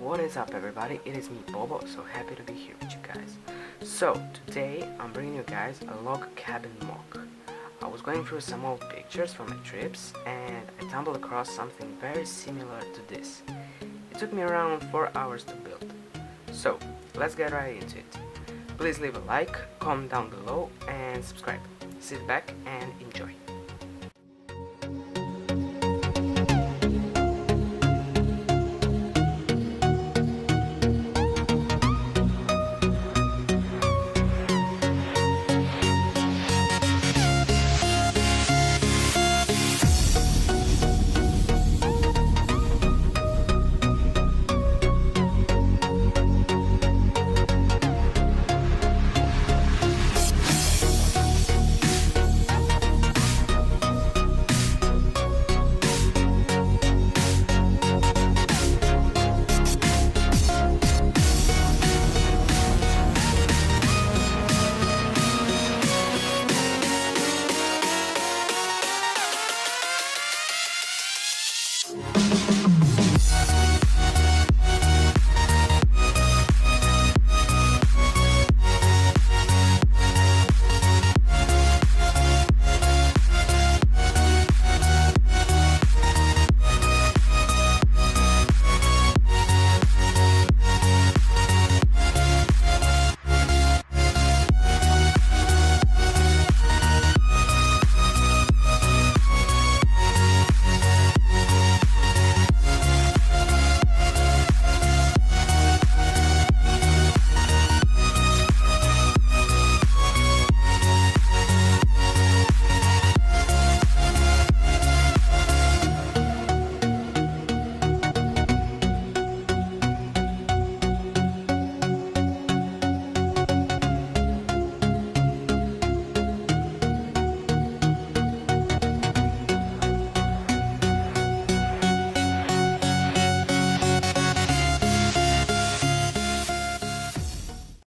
What is up, everybody? It is me, Bobo, so happy to be here with you guys. So today I'm bringing you guys a log cabin mock. I was going through some old pictures from my trips and I stumbled across something very similar to this. It took me around 4 hours to build. So let's get right into it. Please leave a like, comment down below and subscribe. Sit back and enjoy.